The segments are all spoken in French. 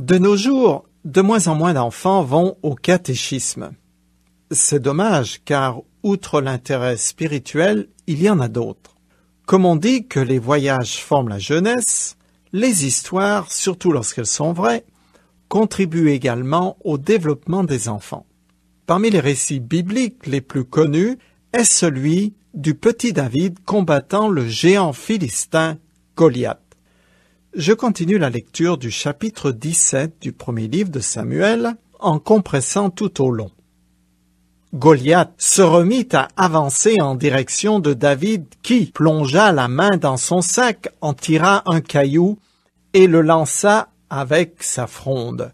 De nos jours, de moins en moins d'enfants vont au catéchisme. C'est dommage car, outre l'intérêt spirituel, il y en a d'autres. Comme on dit que les voyages forment la jeunesse, les histoires, surtout lorsqu'elles sont vraies, contribuent également au développement des enfants. Parmi les récits bibliques les plus connus est celui du petit David combattant le géant philistin Goliath. Je continue la lecture du chapitre 17 du premier livre de Samuel en compressant tout au long. Goliath se remit à avancer en direction de David qui plongea la main dans son sac, en tira un caillou et le lança avec sa fronde.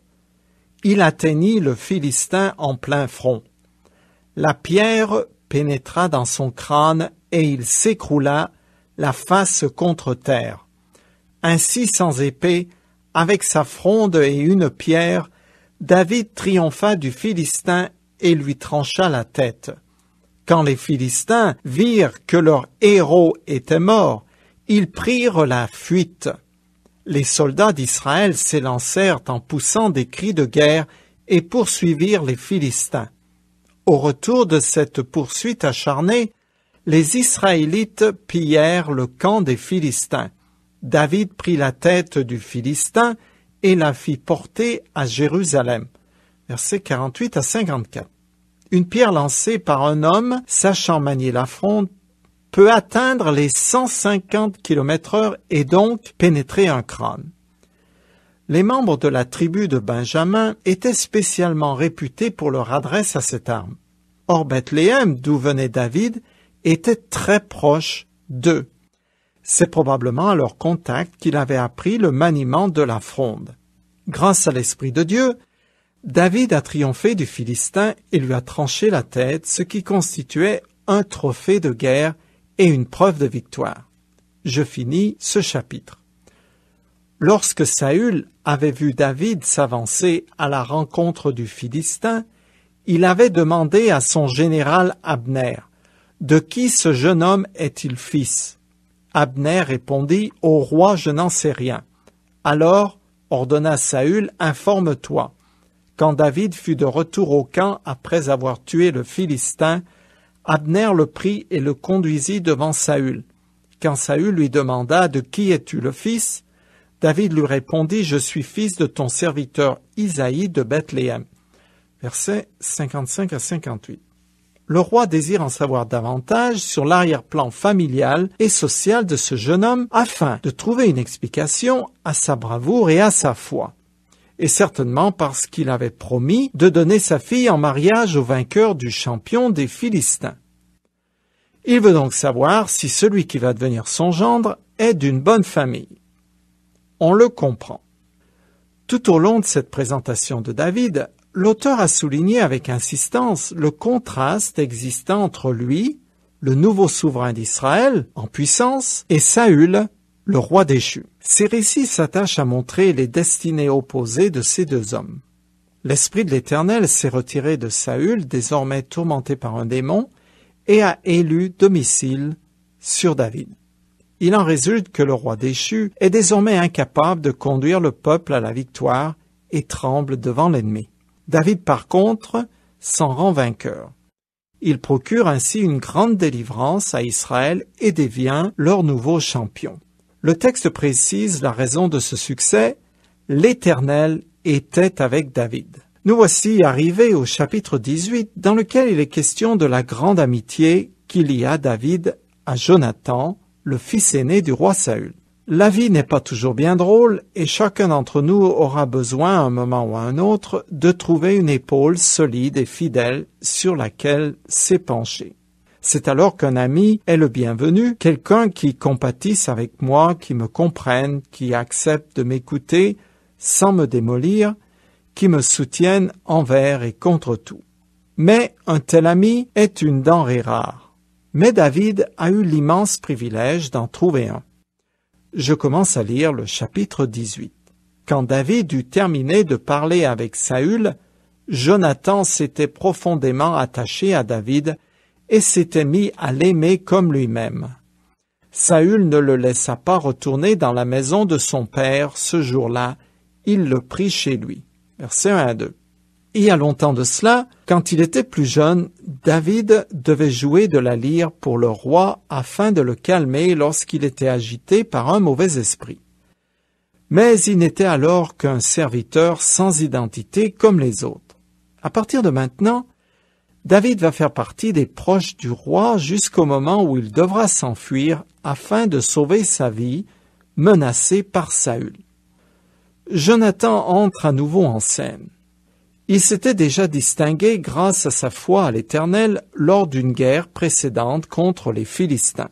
Il atteignit le Philistin en plein front. La pierre pénétra dans son crâne et il s'écroula, la face contre terre. Ainsi, sans épée, avec sa fronde et une pierre, David triompha du Philistin et lui trancha la tête. Quand les Philistins virent que leur héros était mort, ils prirent la fuite. Les soldats d'Israël s'élancèrent en poussant des cris de guerre et poursuivirent les Philistins. Au retour de cette poursuite acharnée, les Israélites pillèrent le camp des Philistins. David prit la tête du Philistin et la fit porter à Jérusalem. Versets 48 à 54. Une pierre lancée par un homme sachant manier la fronde peut atteindre les 150 km/h et donc pénétrer un crâne. Les membres de la tribu de Benjamin étaient spécialement réputés pour leur adresse à cette arme. Or, Bethléem, d'où venait David, était très proche d'eux. C'est probablement à leur contact qu'il avait appris le maniement de la fronde. Grâce à l'Esprit de Dieu, David a triomphé du Philistin et lui a tranché la tête, ce qui constituait un trophée de guerre et une preuve de victoire. Je finis ce chapitre. Lorsque Saül avait vu David s'avancer à la rencontre du Philistin, il avait demandé à son général Abner, « De qui ce jeune homme est-il fils ?» Abner répondit, « Au roi, je n'en sais rien. » Alors, ordonna Saül, « Informe-toi. » Quand David fut de retour au camp après avoir tué le Philistin, Abner le prit et le conduisit devant Saül. Quand Saül lui demanda, « De qui es-tu le fils ?» David lui répondit, « Je suis fils de ton serviteur Isaïe de Bethléem. » Versets 55 à 58. Le roi désire en savoir davantage sur l'arrière-plan familial et social de ce jeune homme afin de trouver une explication à sa bravoure et à sa foi. Et certainement parce qu'il avait promis de donner sa fille en mariage au vainqueur du champion des Philistins. Il veut donc savoir si celui qui va devenir son gendre est d'une bonne famille. On le comprend. Tout au long de cette présentation de David, l'auteur a souligné avec insistance le contraste existant entre lui, le nouveau souverain d'Israël, en puissance, et Saül, le roi déchu. Ces récits s'attachent à montrer les destinées opposées de ces deux hommes. L'Esprit de l'Éternel s'est retiré de Saül, désormais tourmenté par un démon, et a élu domicile sur David. Il en résulte que le roi déchu est désormais incapable de conduire le peuple à la victoire et tremble devant l'ennemi. David, par contre, s'en rend vainqueur. Il procure ainsi une grande délivrance à Israël et devient leur nouveau champion. Le texte précise la raison de ce succès. L'Éternel était avec David. Nous voici arrivés au chapitre 18, dans lequel il est question de la grande amitié qu'il y a David à Jonathan, le fils aîné du roi Saül. La vie n'est pas toujours bien drôle et chacun d'entre nous aura besoin, à un moment ou à un autre, de trouver une épaule solide et fidèle sur laquelle s'épancher. C'est alors qu'un ami est le bienvenu, quelqu'un qui compatisse avec moi, qui me comprenne, qui accepte de m'écouter sans me démolir, qui me soutienne envers et contre tout. Mais un tel ami est une denrée rare. Mais David a eu l'immense privilège d'en trouver un. Je commence à lire le chapitre 18. Quand David eut terminé de parler avec Saül, Jonathan s'était profondément attaché à David et s'était mis à l'aimer comme lui-même. Saül ne le laissa pas retourner dans la maison de son père ce jour-là, il le prit chez lui. Versets 1 à 2. Il y a longtemps de cela, quand il était plus jeune, David devait jouer de la lyre pour le roi afin de le calmer lorsqu'il était agité par un mauvais esprit. Mais il n'était alors qu'un serviteur sans identité comme les autres. À partir de maintenant, David va faire partie des proches du roi jusqu'au moment où il devra s'enfuir afin de sauver sa vie, menacé par Saül. Jonathan entre à nouveau en scène. Il s'était déjà distingué grâce à sa foi à l'Éternel lors d'une guerre précédente contre les Philistins.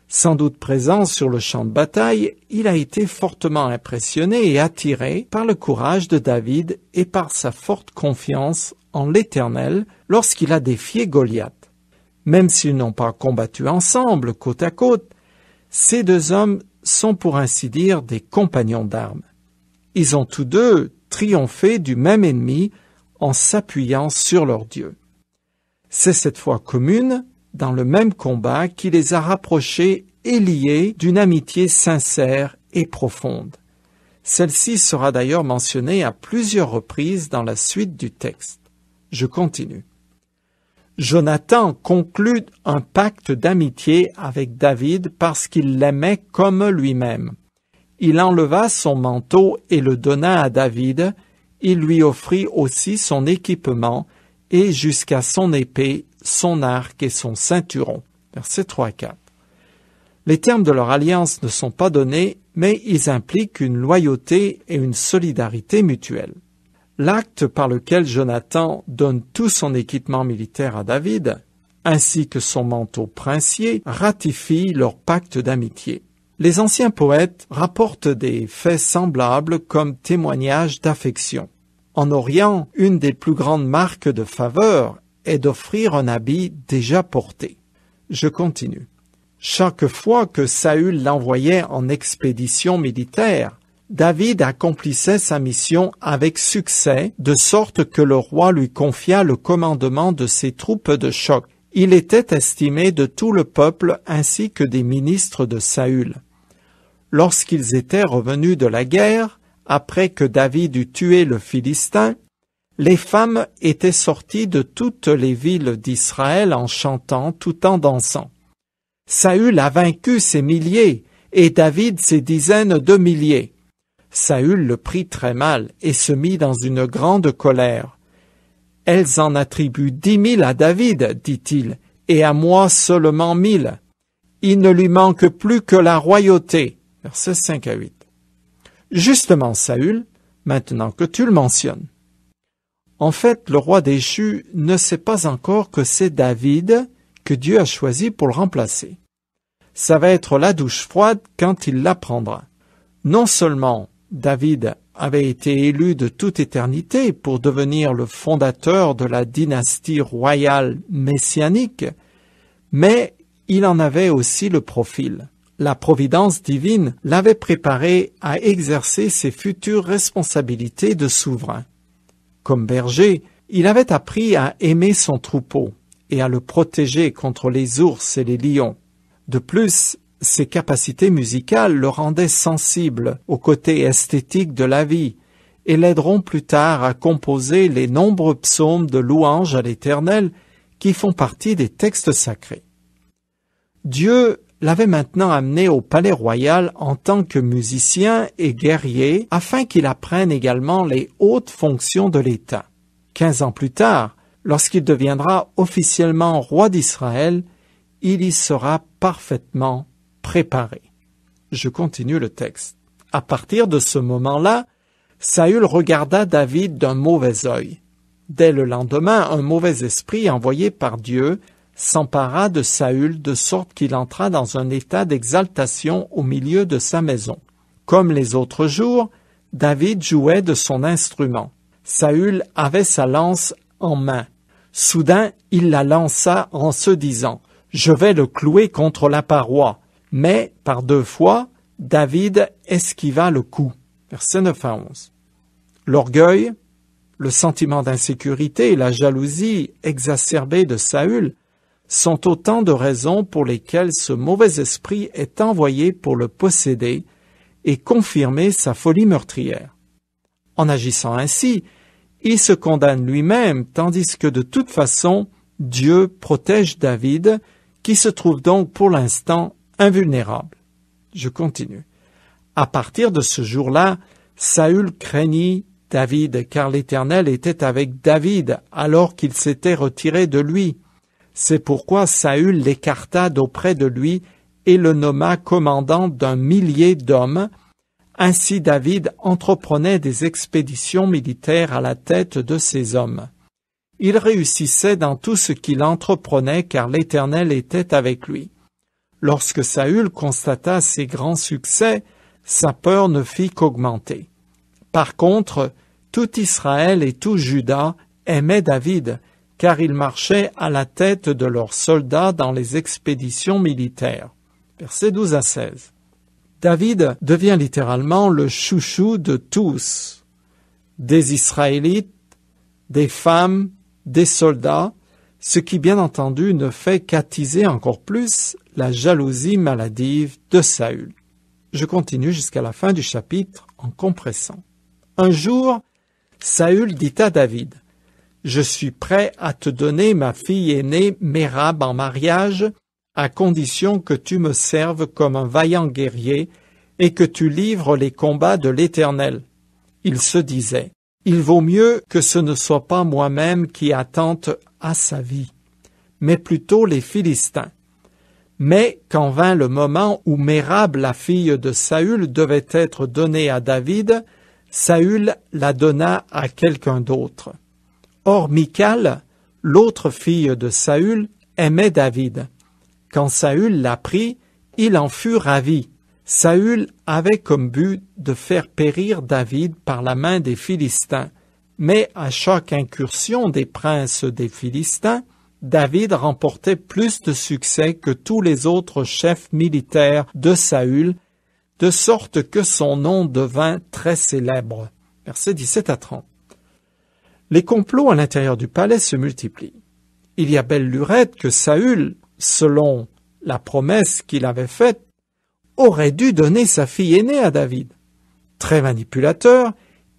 Sans doute présent sur le champ de bataille, il a été fortement impressionné et attiré par le courage de David et par sa forte confiance en l'Éternel lorsqu'il a défié Goliath. Même s'ils n'ont pas combattu ensemble, côte à côte, ces deux hommes sont pour ainsi dire des compagnons d'armes. Ils ont tous deux triomphé du même ennemi en s'appuyant sur leur Dieu. C'est cette foi commune, dans le même combat, qui les a rapprochés et liés d'une amitié sincère et profonde. Celle-ci sera d'ailleurs mentionnée à plusieurs reprises dans la suite du texte. Je continue. Jonathan conclut un pacte d'amitié avec David parce qu'il l'aimait comme lui-même. Il enleva son manteau et le donna à David. Il lui offrit aussi son équipement et jusqu'à son épée, son arc et son ceinturon. Versets 3 à 4. Les termes de leur alliance ne sont pas donnés, mais ils impliquent une loyauté et une solidarité mutuelle. L'acte par lequel Jonathan donne tout son équipement militaire à David, ainsi que son manteau princier, ratifie leur pacte d'amitié. Les anciens poètes rapportent des faits semblables comme témoignage d'affection. En Orient, une des plus grandes marques de faveur est d'offrir un habit déjà porté. Je continue. Chaque fois que Saül l'envoyait en expédition militaire, David accomplissait sa mission avec succès, de sorte que le roi lui confia le commandement de ses troupes de choc. Il était estimé de tout le peuple ainsi que des ministres de Saül. Lorsqu'ils étaient revenus de la guerre, après que David eut tué le Philistin, les femmes étaient sorties de toutes les villes d'Israël en chantant tout en dansant. Saül a vaincu ses milliers et David ses dizaines de milliers. Saül le prit très mal et se mit dans une grande colère. « Elles en attribuent 10 000 à David, dit-il, et à moi seulement 1000. Il ne lui manque plus que la royauté. » Versets 5 à 8. Justement, Saül, maintenant que tu le mentionnes. En fait, le roi déchu ne sait pas encore que c'est David que Dieu a choisi pour le remplacer. Ça va être la douche froide quand il l'apprendra. Non seulement David avait été élu de toute éternité pour devenir le fondateur de la dynastie royale messianique, mais il en avait aussi le profil. La providence divine l'avait préparé à exercer ses futures responsabilités de souverain. Comme berger, il avait appris à aimer son troupeau et à le protéger contre les ours et les lions. De plus, ses capacités musicales le rendaient sensible au côté esthétique de la vie et l'aideront plus tard à composer les nombreux psaumes de louange à l'Éternel qui font partie des textes sacrés. Dieu l'avait maintenant amené au palais royal en tant que musicien et guerrier afin qu'il apprenne également les hautes fonctions de l'État. 15 ans plus tard, lorsqu'il deviendra officiellement roi d'Israël, il y sera parfaitement préparé. Je continue le texte. À partir de ce moment-là, Saül regarda David d'un mauvais œil. Dès le lendemain, un mauvais esprit envoyé par Dieu s'empara de Saül de sorte qu'il entra dans un état d'exaltation au milieu de sa maison. Comme les autres jours, David jouait de son instrument. Saül avait sa lance en main. Soudain, il la lança en se disant « Je vais le clouer contre la paroi ». Mais, par 2 fois, David esquiva le coup. Versets 9 à 11. L'orgueil, le sentiment d'insécurité et la jalousie exacerbée de Saül sont autant de raisons pour lesquelles ce mauvais esprit est envoyé pour le posséder et confirmer sa folie meurtrière. En agissant ainsi, il se condamne lui-même, tandis que de toute façon, Dieu protège David, qui se trouve donc pour l'instant invulnérable. Je continue. À partir de ce jour-là, Saül craignit David, car l'Éternel était avec David alors qu'il s'était retiré de lui. C'est pourquoi Saül l'écarta d'auprès de lui et le nomma commandant d'1 000 d'hommes. Ainsi David entreprenait des expéditions militaires à la tête de ses hommes. Il réussissait dans tout ce qu'il entreprenait car l'Éternel était avec lui. Lorsque Saül constata ses grands succès, sa peur ne fit qu'augmenter. Par contre, tout Israël et tout Juda aimaient David, car il marchait à la tête de leurs soldats dans les expéditions militaires. Versets 12 à 16. David devient littéralement le chouchou de tous, des Israélites, des femmes, des soldats, ce qui bien entendu ne fait qu'attiser encore plus la jalousie maladive de Saül. Je continue jusqu'à la fin du chapitre en compressant. Un jour, Saül dit à David, « Je suis prêt à te donner ma fille aînée Mérab en mariage, à condition que tu me serves comme un vaillant guerrier et que tu livres les combats de l'Éternel. » Il se disait, « Il vaut mieux que ce ne soit pas moi-même qui attente à sa vie, mais plutôt les Philistins. » Mais quand vint le moment où Mérab, la fille de Saül, devait être donnée à David, Saül la donna à quelqu'un d'autre. Or Michal, l'autre fille de Saül, aimait David. Quand Saül l'apprit, il en fut ravi. Saül avait comme but de faire périr David par la main des Philistins, mais à chaque incursion des princes des Philistins, David remportait plus de succès que tous les autres chefs militaires de Saül, de sorte que son nom devint très célèbre. Versets 17 à 30. Les complots à l'intérieur du palais se multiplient. Il y a belle lurette que Saül, selon la promesse qu'il avait faite, aurait dû donner sa fille aînée à David. Très manipulateur,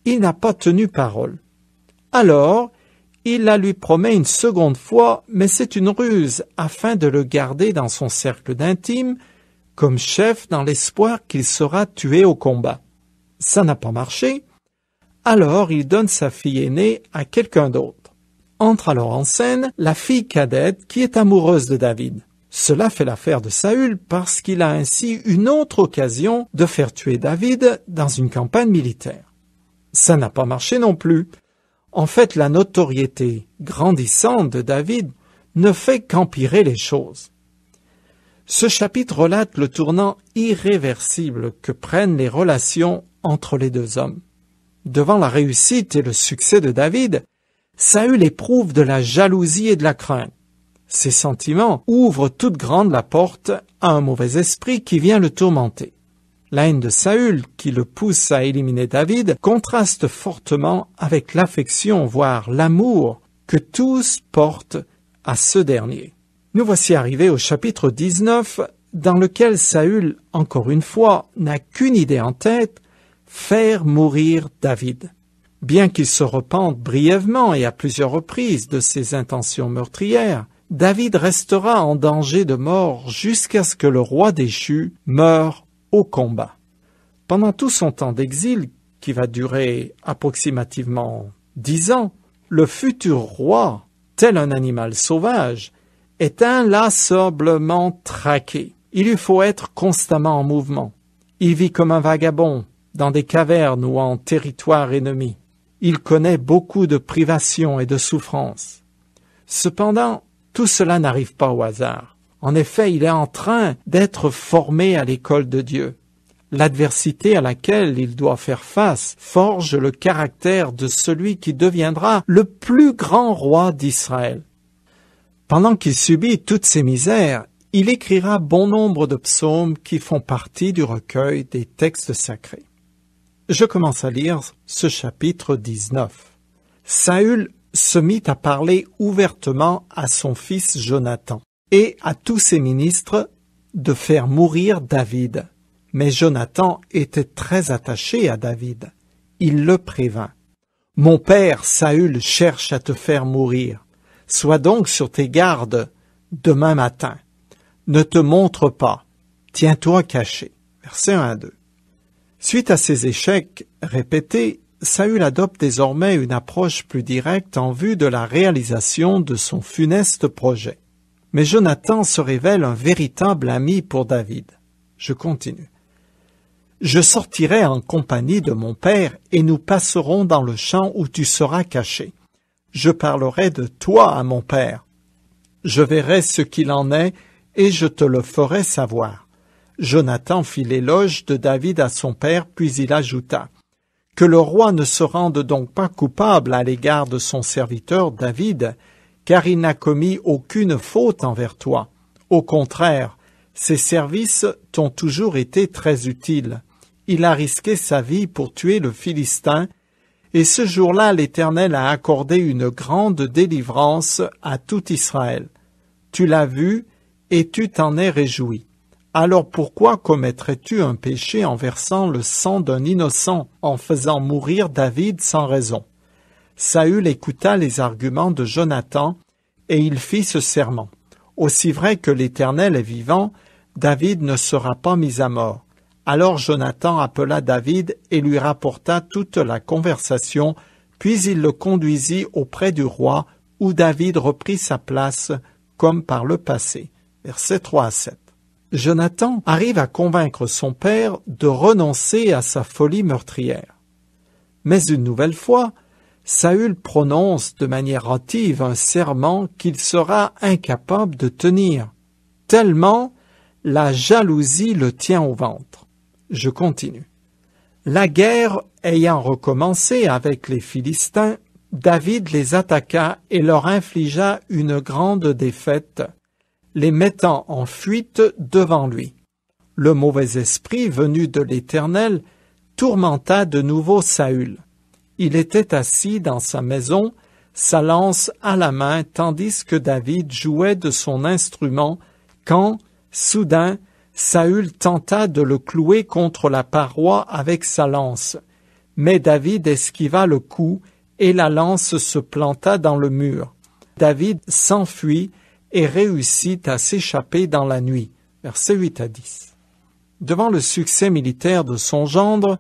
il n'a pas tenu parole. Alors, il la lui promet une seconde fois, mais c'est une ruse afin de le garder dans son cercle d'intime, comme chef dans l'espoir qu'il sera tué au combat. Ça n'a pas marché. Alors il donne sa fille aînée à quelqu'un d'autre. Entre alors en scène la fille cadette qui est amoureuse de David. Cela fait l'affaire de Saül parce qu'il a ainsi une autre occasion de faire tuer David dans une campagne militaire. Ça n'a pas marché non plus. En fait, la notoriété grandissante de David ne fait qu'empirer les choses. Ce chapitre relate le tournant irréversible que prennent les relations entre les deux hommes. Devant la réussite et le succès de David, Saül éprouve de la jalousie et de la crainte. Ces sentiments ouvrent toute grande la porte à un mauvais esprit qui vient le tourmenter. La haine de Saül, qui le pousse à éliminer David, contraste fortement avec l'affection, voire l'amour, que tous portent à ce dernier. Nous voici arrivés au chapitre 19, dans lequel Saül, encore une fois, n'a qu'une idée en tête, faire mourir David. Bien qu'il se repente brièvement et à plusieurs reprises de ses intentions meurtrières, David restera en danger de mort jusqu'à ce que le roi déchu meure au combat. Pendant tout son temps d'exil, qui va durer approximativement 10 ans, le futur roi, tel un animal sauvage, est inlassablement traqué. Il lui faut être constamment en mouvement. Il vit comme un vagabond, dans des cavernes ou en territoire ennemi. Il connaît beaucoup de privations et de souffrances. Cependant, tout cela n'arrive pas au hasard. En effet, il est en train d'être formé à l'école de Dieu. L'adversité à laquelle il doit faire face forge le caractère de celui qui deviendra le plus grand roi d'Israël. Pendant qu'il subit toutes ces misères, il écrira bon nombre de psaumes qui font partie du recueil des textes sacrés. Je commence à lire ce chapitre 19. Saül se mit à parler ouvertement à son fils Jonathan et à tous ses ministres de faire mourir David. Mais Jonathan était très attaché à David. il le prévint. « Mon père Saül cherche à te faire mourir. Sois donc sur tes gardes demain matin. Ne te montre pas. Tiens-toi caché. » Versets 1 à 2. Suite à ces échecs répétés, Saül adopte désormais une approche plus directe en vue de la réalisation de son funeste projet. Mais Jonathan se révèle un véritable ami pour David. Je continue. « Je sortirai en compagnie de mon père et nous passerons dans le champ où tu seras caché. Je parlerai de toi à mon père. Je verrai ce qu'il en est et je te le ferai savoir. » Jonathan fit l'éloge de David à son père, puis il ajouta « Que le roi ne se rende donc pas coupable à l'égard de son serviteur David, car il n'a commis aucune faute envers toi. Au contraire, ses services t'ont toujours été très utiles. Il a risqué sa vie pour tuer le Philistin, et ce jour-là l'Éternel a accordé une grande délivrance à tout Israël. Tu l'as vu, et tu t'en es réjoui. Alors pourquoi commettrais-tu un péché en versant le sang d'un innocent, en faisant mourir David sans raison? » Saül écouta les arguments de Jonathan, et il fit ce serment. « Aussi vrai que l'Éternel est vivant, David ne sera pas mis à mort. » Alors Jonathan appela David et lui rapporta toute la conversation, puis il le conduisit auprès du roi, où David reprit sa place comme par le passé. Versets 3 à 7. Jonathan arrive à convaincre son père de renoncer à sa folie meurtrière. Mais une nouvelle fois, Saül prononce de manière hâtive un serment qu'il sera incapable de tenir, tellement la jalousie le tient au ventre. Je continue. La guerre ayant recommencé avec les Philistins, David les attaqua et leur infligea une grande défaite, les mettant en fuite devant lui. Le mauvais esprit venu de l'Éternel tourmenta de nouveau Saül. Il était assis dans sa maison, sa lance à la main, tandis que David jouait de son instrument, quand, soudain, Saül tenta de le clouer contre la paroi avec sa lance. Mais David esquiva le coup et la lance se planta dans le mur. David s'enfuit et réussit à s'échapper dans la nuit. Versets 8 à 10. Devant le succès militaire de son gendre,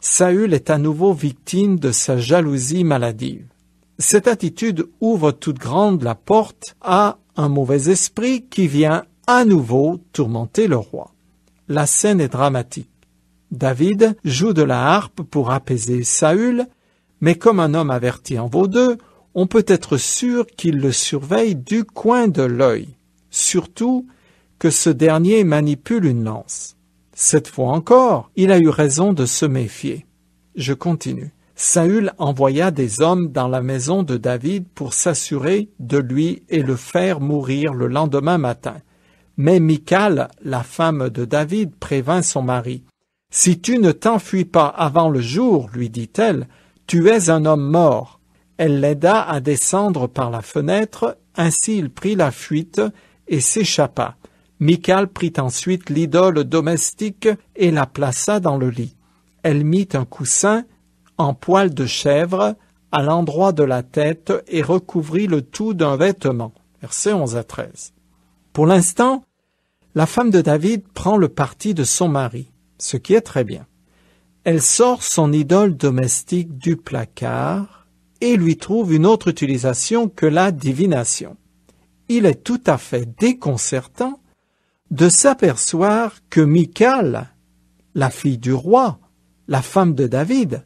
Saül est à nouveau victime de sa jalousie maladive. Cette attitude ouvre toute grande la porte à un mauvais esprit qui vient à nouveau tourmenter le roi. La scène est dramatique. David joue de la harpe pour apaiser Saül, mais comme un homme averti en vaut deux, on peut être sûr qu'il le surveille du coin de l'œil, surtout que ce dernier manipule une lance. Cette fois encore, il a eu raison de se méfier. Je continue. Saül envoya des hommes dans la maison de David pour s'assurer de lui et le faire mourir le lendemain matin. Mais Michal, la femme de David, prévint son mari. « Si tu ne t'enfuis pas avant le jour, lui dit-elle, tu es un homme mort. » Elle l'aida à descendre par la fenêtre, ainsi il prit la fuite et s'échappa. Michal prit ensuite l'idole domestique et la plaça dans le lit. Elle mit un coussin en poil de chèvre à l'endroit de la tête et recouvrit le tout d'un vêtement. Versets 11 à 13. Pour l'instant, la femme de David prend le parti de son mari, ce qui est très bien. Elle sort son idole domestique du placard et lui trouve une autre utilisation que la divination. Il est tout à fait déconcertant de s'apercevoir que Michal, la fille du roi, la femme de David,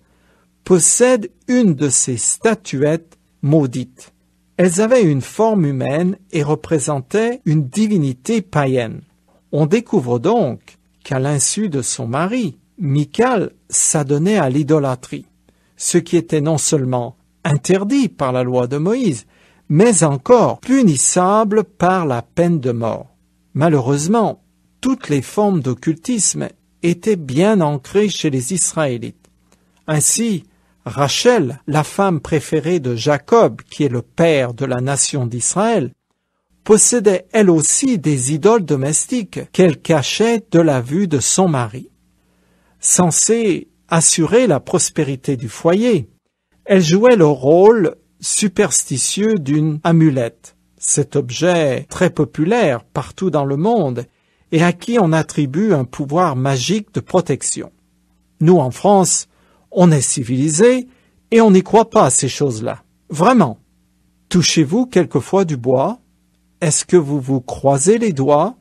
possède une de ces statuettes maudites. Elles avaient une forme humaine et représentaient une divinité païenne. On découvre donc qu'à l'insu de son mari, Michal s'adonnait à l'idolâtrie, ce qui était non seulement interdit par la loi de Moïse, mais encore punissable par la peine de mort. Malheureusement, toutes les formes d'occultisme étaient bien ancrées chez les Israélites. Ainsi, Rachel, la femme préférée de Jacob, qui est le père de la nation d'Israël, possédait elle aussi des idoles domestiques qu'elle cachait de la vue de son mari. Censée assurer la prospérité du foyer. Elle jouait le rôle superstitieux d'une amulette, cet objet très populaire partout dans le monde et à qui on attribue un pouvoir magique de protection. Nous, en France, on est civilisés et on n'y croit pas à ces choses-là. Vraiment. Touchez-vous quelquefois du bois? Est-ce que vous vous croisez les doigts?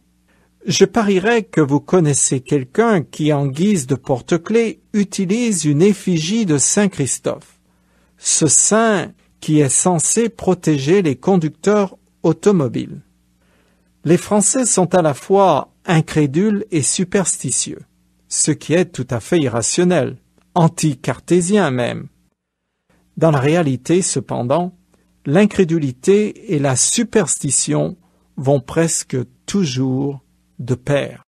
Je parierais que vous connaissez quelqu'un qui, en guise de porte-clés, utilise une effigie de Saint Christophe, ce saint qui est censé protéger les conducteurs automobiles. Les Français sont à la fois incrédules et superstitieux, ce qui est tout à fait irrationnel, anti-cartésien même. Dans la réalité, cependant, l'incrédulité et la superstition vont presque toujours de pair.